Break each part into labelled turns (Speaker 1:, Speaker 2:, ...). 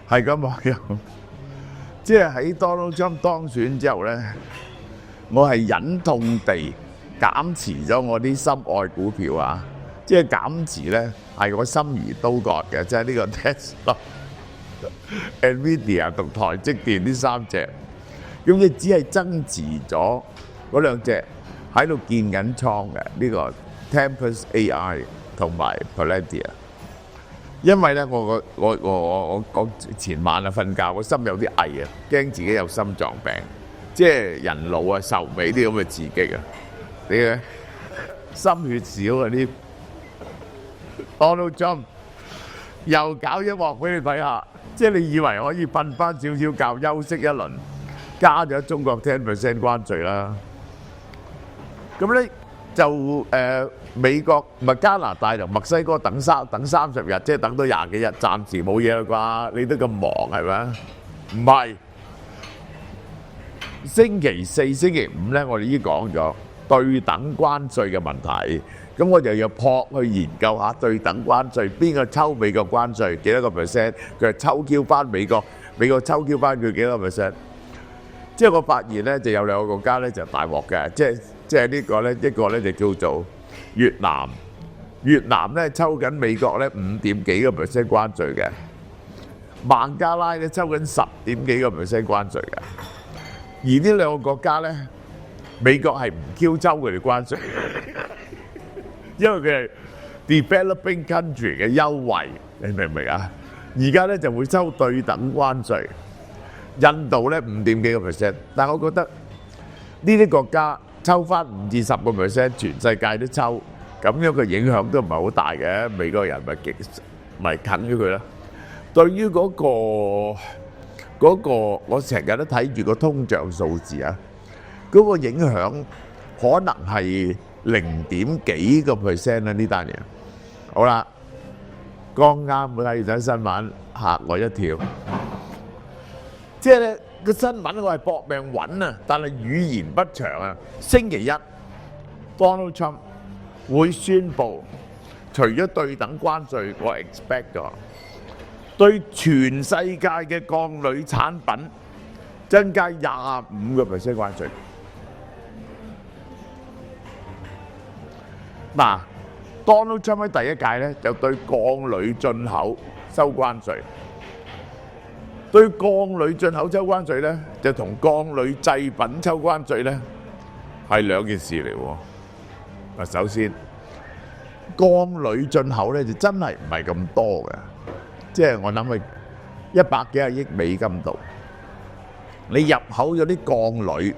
Speaker 1: 係咁網友，即係喺 Donald Trump 當選之後咧，我係忍痛地減持咗我啲心愛股票啊！即係減持咧係我心如刀割嘅，即係呢個 Tesla、Nvidia 同台積電呢三隻，咁你只係增持咗嗰兩隻喺度建緊倉嘅呢個 Tempest AI 同埋 Palantir。因為咧，我前晚啊瞓覺，我心有啲翳啊，驚自己有心臟病，即係人老啊、壽尾啲咁嘅刺激啊，你嘅心血少啊啲。Donald Trump 又搞一鑊俾你睇下，即係你以為可以瞓翻少少覺休息一輪，加咗中國 10% 關稅啦。咁咧就美國唔係加拿大同墨西哥等30日，即係等到20幾日，暫時冇嘢啦啩？你都咁忙係咪？唔係，星期四、星期五咧，我哋已經講咗對等關稅嘅問題。咁我就要撲去研究下對等關稅，邊個抽美國關稅幾多個 percent， 佢係抽繳翻美國抽繳翻佢幾多個 percent。即係我發現咧，就有兩個國家咧就大鑊嘅，即係呢個咧，一個咧就叫做越南，越南咧抽緊美國咧5點幾個 percent 關稅嘅，孟加拉咧抽緊10點幾個 percent 關稅嘅，而呢兩個國家咧，美國係唔 Q 抽佢哋關稅。因為佢係 developing country 嘅優惠，你明唔明啊？而家咧就會收對等關稅，印度咧5點幾個 percent， 但係我覺得呢啲國家抽翻5至10個 percent， 全世界都抽，咁樣嘅影響都唔係好大嘅。美國人咪近咗佢啦。對於嗰個我成日都睇住個通脹數字啊，嗰個影響可能係0點幾個 percent 啦，呢單嘢。好啦，剛啱我睇咗新聞嚇我一跳，即係咧個新聞我係搏命揾啊，但係語言不詳啊。星期一 Donald Trump 會宣布，除咗對等關稅，我 expect 咗對全世界嘅鋼鋁產品增加25個 percent 關稅。嗱，Donald Trump 喺第一屆咧就對鋼鋁進口收關稅，對鋼鋁進口收關稅咧就同鋼鋁製品收關稅咧係兩件事嚟喎。嗱，首先鋼鋁進口咧就真係唔係咁多嘅，即係我諗係100幾廿億美金度，你入口咗啲鋼鋁。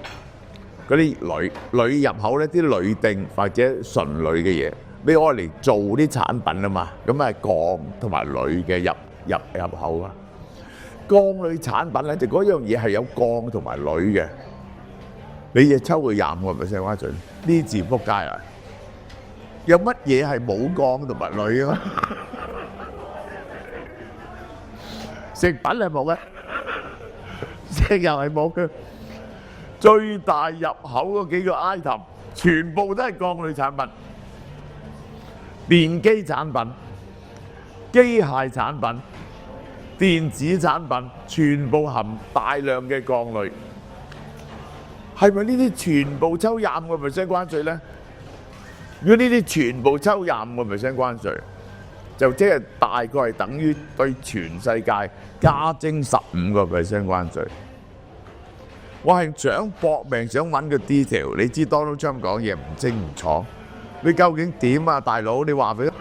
Speaker 1: 嗰啲鋁入口咧，啲鋁錠或者純鋁嘅嘢，你愛嚟做啲產品啊嘛，咁係鋼同埋鋁嘅入口啊。鋼鋁產品咧，就嗰樣嘢係有鋼同埋鋁嘅，你就抽佢25個 percent 關稅，呢字撲街啦！有乜嘢係冇鋼同埋鋁啊？食品係冇嘅，石油係冇嘅。最大入口嗰幾個 item 全部都係鋼鋁產品、電機產品、機械產品、電子產品，全部含大量嘅鋼鋁。係咪呢啲全部抽25個 percent 關稅咧？如果呢啲全部抽25個 percent 關稅，就即係大概係等於對全世界加徵15個 percent 關稅。我係想搏命想揾個 detail， 你知 Donald Trump 講嘢唔清唔楚，你究竟點啊，大佬？你話俾我，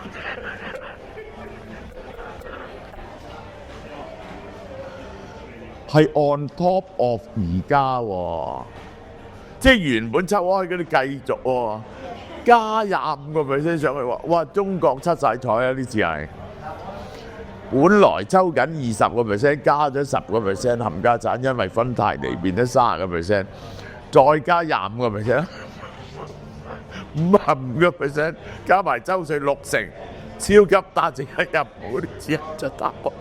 Speaker 1: 係 on top of 而家喎，即係原本抽開嗰啲繼續喎，加25個 percent 上去喎，哇！中國出晒彩啊！呢次係。本來抽緊20個 percent， 加咗10個 percent 冚家產，因為芬太尼變咗30個 percent， 再加25個 percent， 55個 percent， 加埋周稅60%，超級打正一入冇啲錢就打我。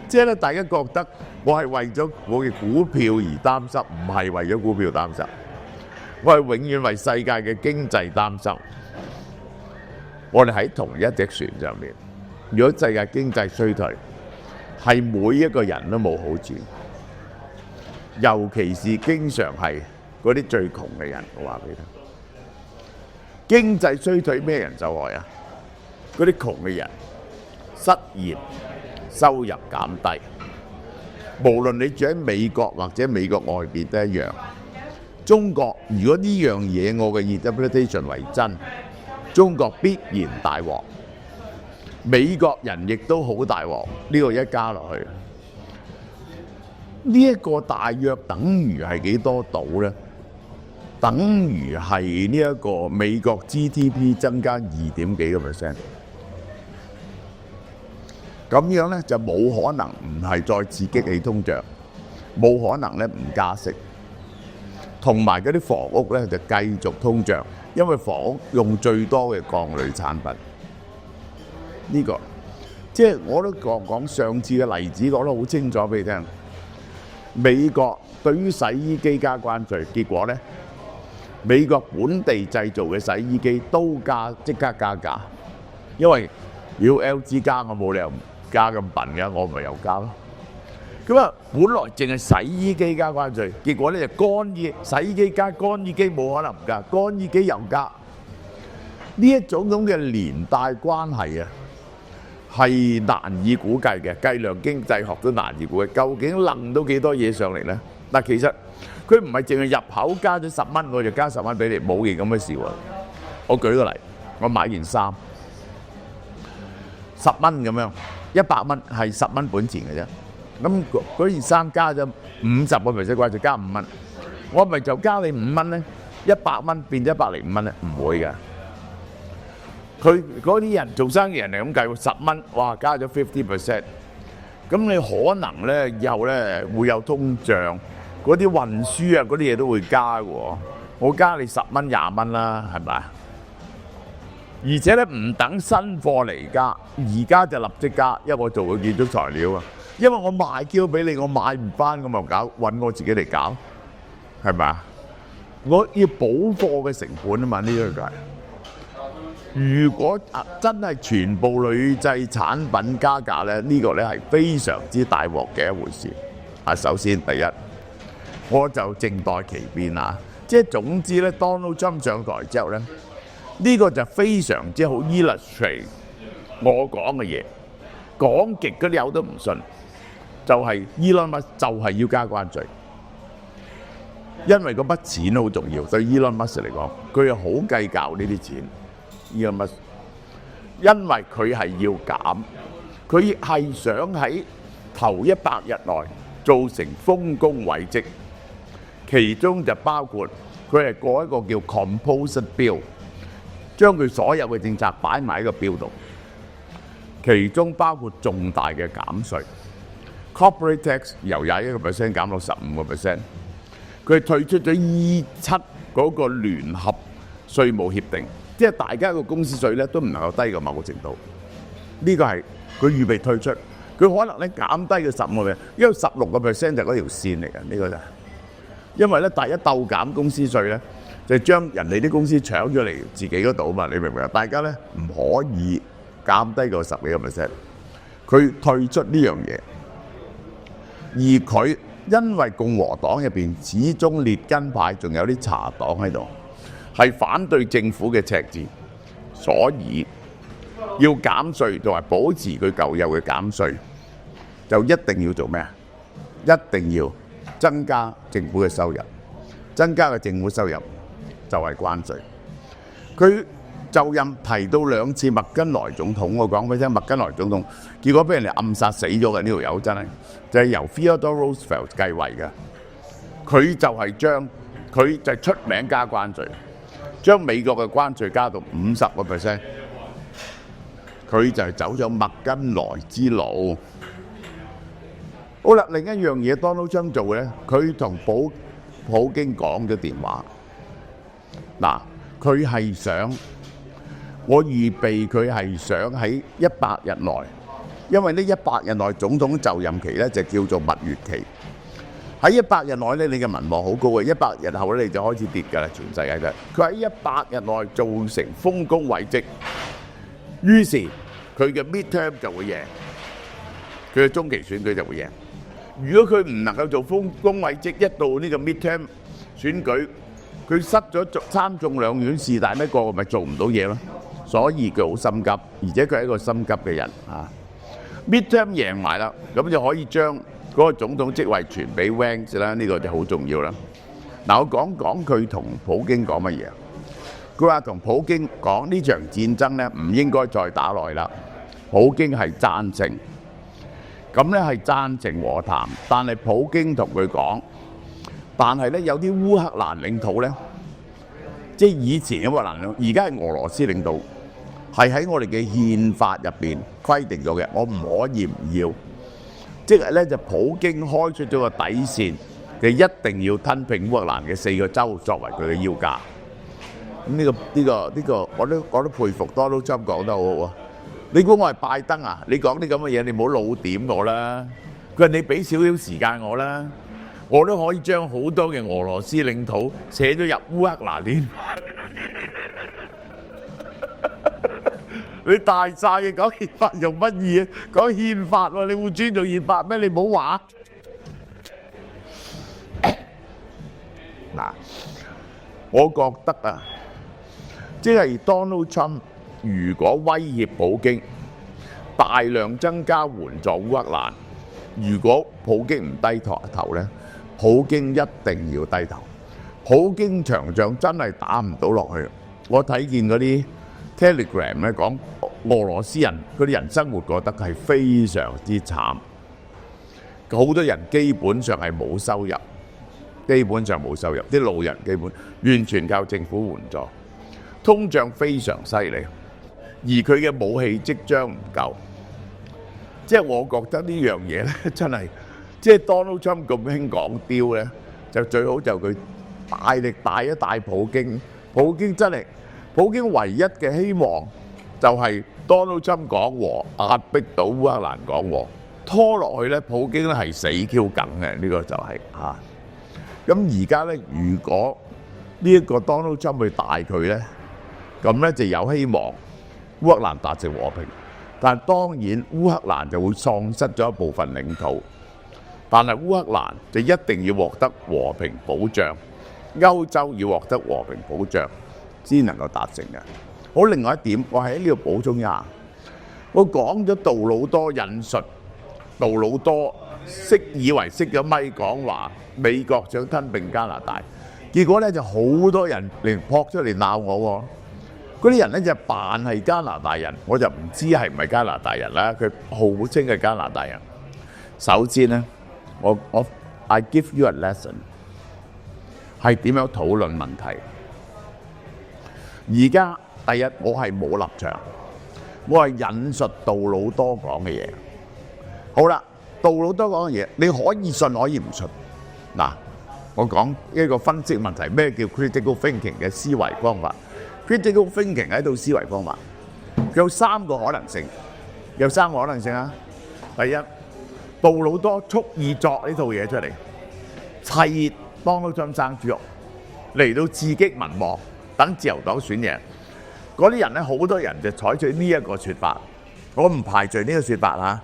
Speaker 1: 即係咧，大家覺得我係為咗我嘅股票而擔心，唔係為咗股票擔心，我係永遠為世界嘅經濟擔心。我哋喺同一隻船上面。如果世界經濟衰退，係每一個人都冇好處，尤其是經常係嗰啲最窮嘅人。我話俾你聽，經濟衰退咩人受害啊？嗰啲窮嘅人，失業、收入減低。無論你住喺美國或者美國外邊都一樣。中國如果呢樣嘢我嘅 interpretation 為真，中國必然大鑊，美國人亦都好大鑊。呢個一加落去，呢一個大約等於係幾多度呢？等於係呢一個美國 GDP 增加2.幾個 percent。咁樣呢，就冇可能唔係再刺激起通脹，冇可能咧唔加息。同埋嗰啲房屋咧就繼續通脹，因為房屋用最多嘅鋼類產品。呢個即係我都講上次嘅例子講得好清楚俾你聽。美國對於洗衣機加關稅，結果咧美國本地製造嘅洗衣機都即刻加價，因為如果 LG 加，我冇理由唔加咁笨嘅，我咪又加咯。咁啊，本來淨係洗衣機加關稅，結果咧就洗衣機加乾衣機冇可能唔加，乾衣機又加。呢一種咁嘅連帶關係啊，係難以估計嘅，計量經濟學都難以估計，究竟掕到幾多嘢上嚟咧？嗱，其實佢唔係淨係入口加咗10蚊，我就加10蚊俾你，冇嘢咁嘅事喎。我舉個例，我買件衫10蚊咁樣，100蚊係10蚊本錢嘅啫。咁嗰件衫加咗50%關稅，加5蚊，我咪就加你5蚊咧？100蚊變咗105蚊咧？唔會嘅。佢嗰啲人做生意人係咁計喎，10蚊，哇加咗50%，咁你可能咧以後咧會有通脹，嗰啲運輸啊嗰啲嘢都會加嘅喎。我加你10蚊20蚊啦，係咪？而且咧唔等新貨嚟加，而家就立即加，因為我做嘅建築材料啊。因為我賣膠俾你，我買唔翻，我咪揾我自己嚟搞，係咪啊？我要補貨嘅成本啊嘛，呢個係。如果真係全部鋁製產品加價咧，呢個咧係非常之大鑊嘅一回事。首先第一，我就靜待其變啦。即係總之咧，Donald Trump 上台之後咧，呢個就非常之好 illustrate 我講嘅嘢，講極嗰啲友都唔信。就係 Elon Musk 就係要加關稅，因為嗰筆錢好重要。對 Elon Musk 嚟講，佢係好計較呢啲錢。Elon Musk 因為佢係要減，佢係想喺頭100日內造成豐功偉績，其中就包括佢係過一個叫 Composite Bill， 將佢所有嘅政策擺埋喺個標度，其中包括重大嘅減稅。Corporate tax 由21% 減到15%，佢退出咗 E7嗰個聯合稅務協定，即係大家個公司稅咧都唔能夠低過某個程度。呢個係佢預備退出，佢可能咧減低個15%，因為16% 就嗰條線嚟嘅。呢個就係因為咧第一鬥減公司稅咧，就係將人哋啲公司搶咗嚟自己嗰度啊嘛，你明唔明啊？大家咧唔可以減低個10幾個 percent，佢退出呢樣嘢。而佢因為共和黨入邊始終列根派仲有啲茶黨喺度，係反對政府嘅赤字，所以要減稅同埋保持佢舊有嘅減稅，就一定要做咩啊？一定要增加政府嘅收入，增加嘅政府收入就係關稅。佢就任提到2次麥根萊總統，我講俾你聽，麥根萊總統結果俾人哋暗殺死咗嘅。呢條友真係就係由 Theodore Roosevelt 繼位嘅。佢就係出名加關稅，將美國嘅關稅加到50%，佢就係走咗麥根萊之路。好啦，另一樣嘢 Donald Trump 做嘅咧，佢同普京講咗電話。嗱，佢係想。我預備佢係想喺100日內，因為呢100日內總統就任期咧就叫做蜜月期。喺100日內咧，你嘅民望好高嘅，100日後咧你就開始跌㗎啦，全世界都。佢喺100日內造成豐功偉績，於是佢嘅 midterm 就會贏。佢嘅中期選舉就會贏。如果佢唔能夠做工委職，一到呢個 midterm 選舉，佢失咗參眾兩院是但一個，咪做唔到嘢咯。所以佢好心急，而且佢係一個心急嘅人啊。midterm 贏埋啦，咁就可以將嗰個總統職位傳俾 Vance 啦，呢個就好重要啦。嗱，我講講佢同普京講乜嘢。佢話同普京講呢場戰爭咧唔應該再打落去啦。普京係贊成，咁咧係贊成和談，但係普京同佢講，但係咧有啲烏克蘭領土咧，即係以前嘅烏克蘭領土，而家係俄羅斯領土，係喺我哋嘅憲法入邊規定咗嘅，我唔可以唔要。即係咧就普京開出咗個底線，佢一定要吞併烏克蘭嘅4個州作為佢嘅要價。咁呢個我都佩服 Donald Trump 講得好好啊！你估我係拜登啊？你講啲咁嘅嘢，你唔好老點我啦。佢話你俾少少時間我啦，我都可以將好多嘅俄羅斯領土寫咗入烏克蘭添。你大晒嘅講憲法用乜嘢？講憲法喎，你會尊重憲法咩？你唔好話。嗱，我覺得啊，即係 Donald Trump 如果威脅普京大量增加援助烏克蘭，如果普京唔低頭咧，普京一定要低頭。普京場仗真係打唔到落去。我睇見嗰啲 Telegram 咧講俄羅斯人嗰啲人生活覺得係非常之慘，好多人基本上係冇收入，啲老人基本完全靠政府援助，通脹非常犀利，而佢嘅武器即將唔夠。即係我覺得呢樣嘢咧，真係即係 Donald Trump 咁興講雕咧，就最好就佢大力帶一帶普京。普京唯一嘅希望就係 Donald Trump 講和，壓迫到烏克蘭講和，拖落去咧，普京咧係死 Q 梗嘅，呢個就係嚇。咁而家咧，如果呢一個 Donald Trump 去帶佢咧，咁咧就有希望烏克蘭達成和平。但係當然烏克蘭就會喪失咗一部分領土，但係烏克蘭就一定要獲得和平保障，歐洲要獲得和平保障先能夠達成嘅。好，另外一點，我喺呢度補充一下，我講咗杜魯多引述杜魯多以為熄咗咪講話美國想吞併加拿大，結果咧就好多人嚟撲出嚟鬧我喎。嗰啲人咧就扮係加拿大人，我就唔知係唔係加拿大人啦。佢號稱係加拿大人。首先咧，I give you a lesson， 係點樣討論問題。而家第一，我係冇立場，我係引述杜魯多講嘅嘢。好啦，杜魯多講嘅嘢，你可以信可以唔信。嗱，我講一個分析問題，咩叫 critical thinking 嘅思維方法。Critical thinking 係一套思維方法，佢有3個可能性，啊。第一，杜魯多蓄意作呢套嘢出嚟，砌Donald Trump生豬肉，嚟到刺激民望，等自由黨選贏。嗰啲人咧，好多人就採取呢一個説法，我唔排除呢個説法嚇。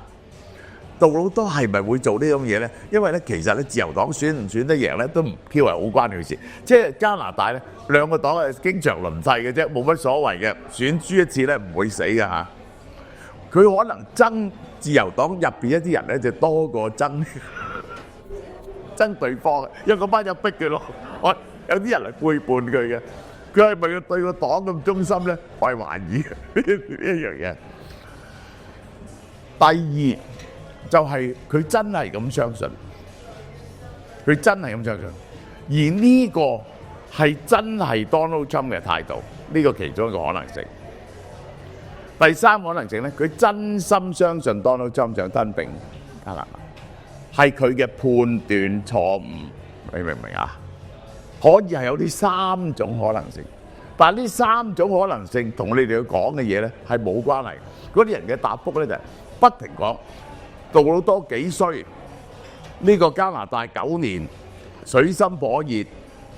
Speaker 1: 杜魯多係咪會做呢種嘢咧？因為咧，其實咧，自由黨選唔選得贏咧，都唔 Q 係好關佢事。即係加拿大咧，2個黨係經常輪替嘅啫，冇乜所謂嘅。選輸一次咧，唔會死嘅嚇。佢可能憎自由黨入邊一啲人咧，就多過憎對方嘅，因為嗰班人逼佢咯。有啲人係背叛佢嘅，佢係咪要對個黨咁忠心咧？我係懷疑呢一樣嘢。第二。就係佢真係咁相信，而呢個係真係 Donald Trump 嘅態度，呢個其中一個可能性。第3個可能性咧，佢真心相信 Donald Trump 想吞併加拿大，係佢嘅判斷錯誤，你明唔明啊？可以係有呢3種可能性，但係呢3種可能性同你哋講嘅嘢咧係冇關係。嗰啲人嘅答覆咧就係不停講。杜魯多幾衰？呢個加拿大9年水深火熱，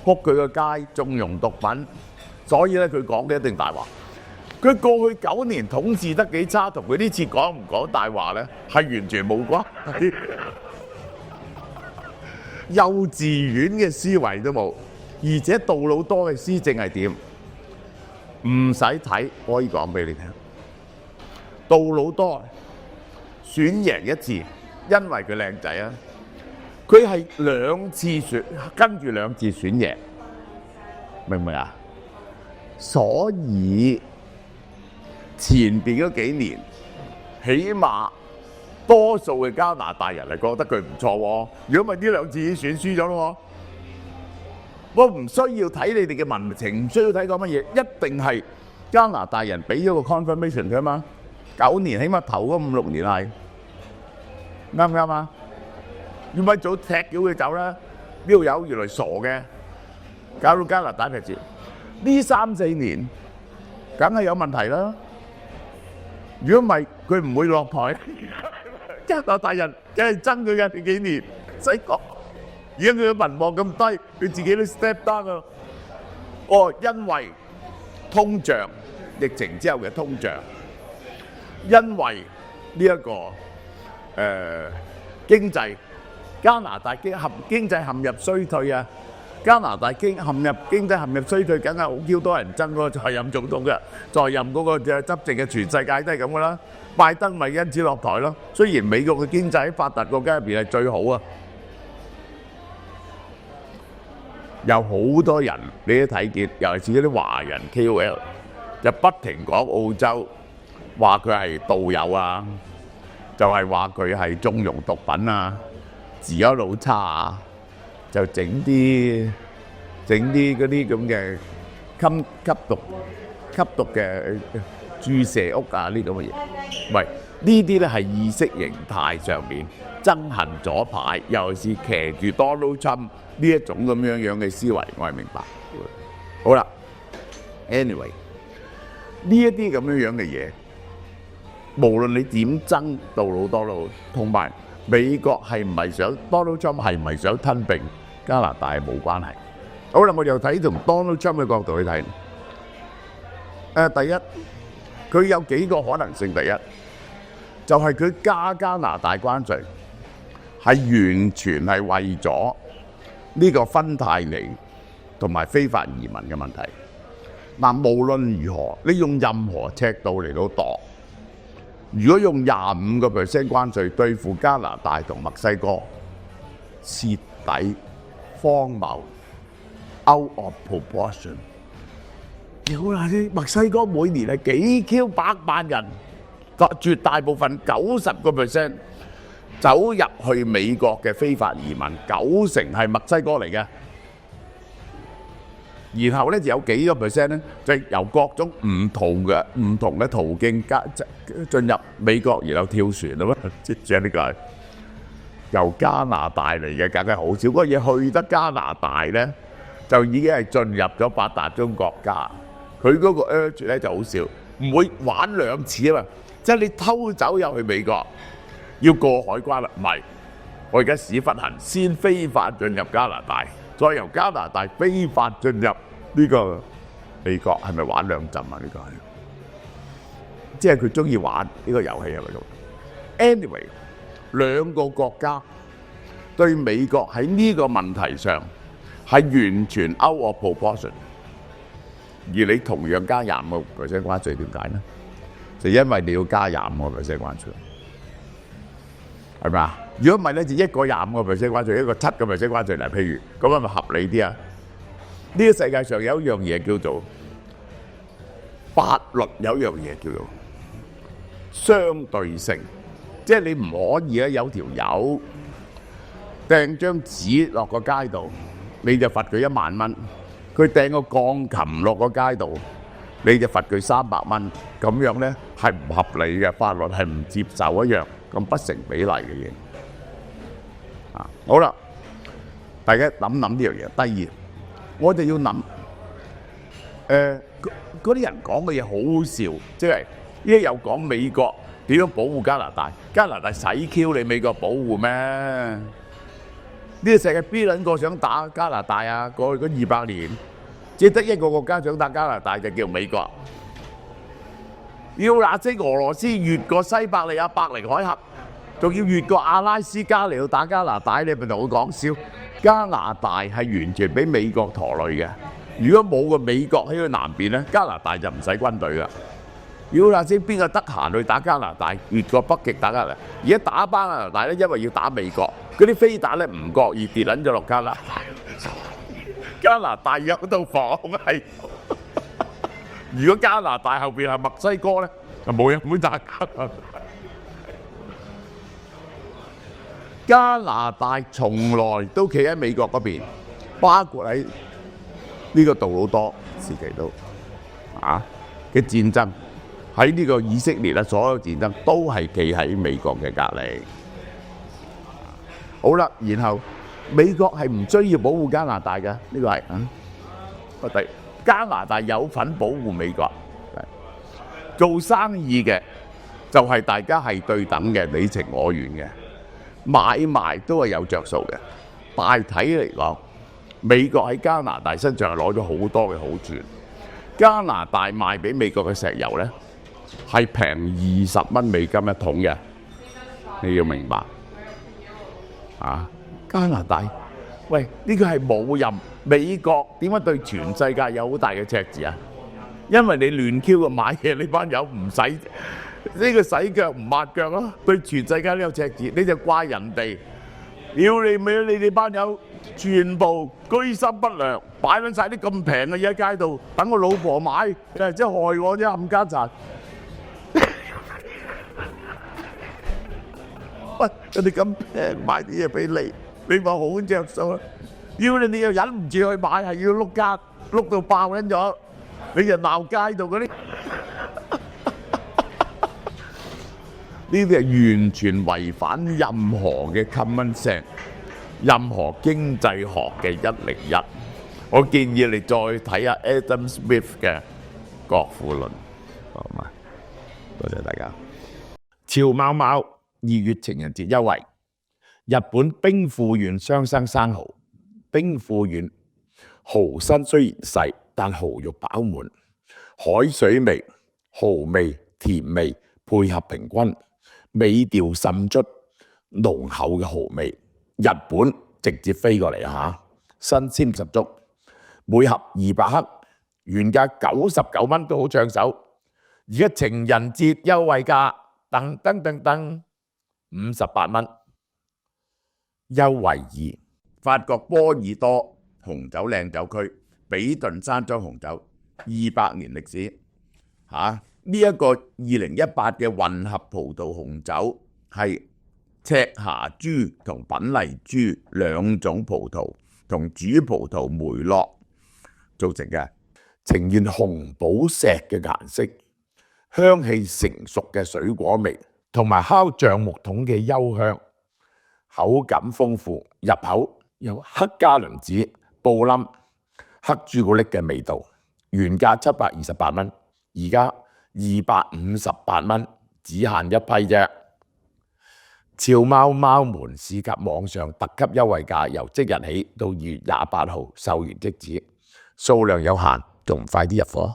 Speaker 1: 撲佢個街，縱容毒品，所以咧佢講嘅一定大話。佢過去9年統治得幾差，同佢呢次講唔講大話咧，係完全冇關係。幼稚園嘅思維都冇，而且杜魯多嘅施政係點？唔使睇，我可以講俾你聽。杜魯多選贏一次，因為佢靚仔啊！佢係2次選，跟住2次選贏，明唔明啊？所以前邊嗰幾年，起碼多數嘅加拿大人係覺得佢唔錯喎。如果唔係呢2次已經選輸咗咯。我唔需要睇你哋嘅民情，唔需要睇講乜嘢，一定係加拿大人俾咗個 confirmation 佢啊嘛。9年起碼頭嗰5、6年係啱唔啱啊？要咪早踢叫佢走啦？呢條友原來傻嘅，搞到加拿大撇住。呢3、4年，梗係有問題啦。如果唔係，佢唔會落台。加拿大人梗係憎佢嘅呢幾年，使講。而家佢嘅民望咁低，佢自己都 step down 啊！哦，因為通脹，疫情之後嘅通脹，因為呢一個經濟，加拿大經濟陷入衰退啊！加拿大經濟陷入衰退，梗係好嬌多人憎嗰個在任總統嘅，在任嗰個執政嘅全世界都係咁噶啦。拜登咪因此落台咯。雖然美國嘅經濟喺發達國家入邊係最好啊。有好多人你都睇見，尤其是嗰啲華人 KOL 就不停講澳洲，話佢係道友啊，就係話佢係縱容毒品啊，治安老差啊，就整啲嗰啲咁嘅吸毒嘅注射屋啊，呢咁嘅嘢。喂，呢啲咧係意識形態上面憎恨左派，尤其是騎住 Donald Trump 呢一種咁樣嘅思維，我係明白。好啦 ，anyway 呢一啲咁樣嘅嘢，無論你點憎杜魯多都好，同埋美國係唔係想 Donald Trump 係唔係想吞併加拿大係冇關係。好啦，我又睇從 Donald Trump 嘅角度去睇。第一，佢有幾個可能性。第一，就係佢加拿大關稅係完全係為咗呢個芬太尼同埋非法移民嘅問題。嗱，無論如何，你用任何尺度嚟到度，如果用25% 關稅對付加拿大同墨西哥，徹底荒謬 ，out of proportion。屌啦！啲墨西哥每年係幾百萬人，絕大部分90% 走入去美國嘅非法移民，90%係墨西哥嚟嘅。然後咧就有幾個 percent 咧，就係由各種唔同嘅途徑進入美國，然後跳船啊嘛，即係呢個係由加拿大嚟嘅，梗係好少。嗰個嘢去得加拿大咧，就已經係進入咗發達中國家。佢嗰個 urge 咧就好少，唔會玩2次啊嘛。即係你偷走入去美國，要過海關啦，唔係。我而家屎忽痕，先非法進入加拿大，再由加拿大非法進入呢個美國，係咪玩2陣啊？呢個係，即係佢中意玩呢個遊戲係咪咁 ？Anyway， 兩個國家對美國喺呢個問題上係完全 out of proportion。而你同樣加25% 關稅，點解呢？就因為你要加25% 關稅，係咪啊？如果唔係咧，就一個25% 關稅，一個7% 關稅嚟。譬如咁樣咪合理啲啊？呢個世界上有一樣嘢叫做法律，有一樣嘢叫做相對性，即係你唔可以咧有條友掟張紙落個街度，你就罰佢1萬蚊。佢掟個鋼琴落個街度，你就罰佢300蚊，咁樣咧係唔合理嘅，法律係唔接受一樣咁不成比例嘅嘢。啊，好啦，大家諗諗呢樣嘢。第二，我哋要諗，嗰啲人講嘅嘢好好笑，即係依家又講美國點樣保護加拿大，加拿大使 Q 你美國保護咩？呢個世界邊撚個想打加拿大啊？過去嗰200年，只得一個國家想打加拿大，就叫美國。要立即俄羅斯越過西伯利亞白令海峽，仲要越過阿拉斯加嚟到打加拿大，你咪同我講笑？加拿大係完全俾美國拖累嘅。如果冇個美國喺佢南邊咧，加拿大就唔使軍隊噶。要立即邊個得閒去打加拿大？越過北極打加拿大。而家打加拿大咧，因為要打美國，嗰啲飛彈咧唔覺意跌撚咗落加拿大。加拿大有道防係。如果加拿大後邊係墨西哥咧，就冇人會打加拿大。加拿大從來都企喺美國嗰邊，包括喺呢個杜魯多時期都嘅戰爭，喺呢個以色列啊，所有戰爭都係企喺美國嘅隔離。好啦，然後美國係唔需要保護加拿大嘅，呢個係我哋。加拿大有份保護美國，做生意嘅就係大家係對等嘅，你情我願嘅，買賣都係有着數嘅。大體嚟講，美國喺加拿大身上係攞咗好多嘅好處。加拿大賣俾美國嘅石油呢，係平20蚊美金一桶嘅，你要明白加拿大。喂，呢個係冇任美國點解對全世界有好大嘅赤字啊？因為你亂 Q 嘅買嘢，你班友唔使呢個洗腳唔抹腳咯，對全世界都有赤字，你就怪人哋。屌你咪你哋班友全部居心不良，擺撚曬啲咁平嘅嘢喺街度，等我老婆買，真係害我啫冚家鏟。喂，人哋咁平買啲嘢俾你。你話好着數啦，要你又忍唔住去買，係要碌卡碌到爆撚咗，你就鬧街度嗰啲，呢啲係完全違反任何嘅 common sense，任何經濟學嘅101。我建議你再睇下 Adam Smith 嘅《國富論》，好嘛？多謝大家。潮貓貓2月情人節優惠。日本兵庫縣雙生生蠔，兵庫縣蠔身雖然細，但蠔肉飽滿，海水味、蠔味、甜味配合平均，味調滲出濃厚嘅蠔味。日本直接飛過嚟新鮮十足，每盒200克，原價99蚊都好搶手。而家情人節優惠價，噔58蚊。優惠2，法國波爾多紅酒靚酒區，比頓山莊紅酒200年歷史。呢一個2018嘅混合葡萄紅酒係赤霞珠同品麗珠兩種葡萄同主葡萄梅洛做成嘅，呈現紅寶石嘅顏色，香氣成熟嘅水果味，同埋烤橡木桶嘅幽香。口感豐富，入口有黑加侖子、布冧、黑朱古力嘅味道。原價728蚊，而家258蚊，只限一批啫。潮貓貓門市及網上特級優惠價由即日起到2月28號售完即止，數量有限，仲唔快啲入貨？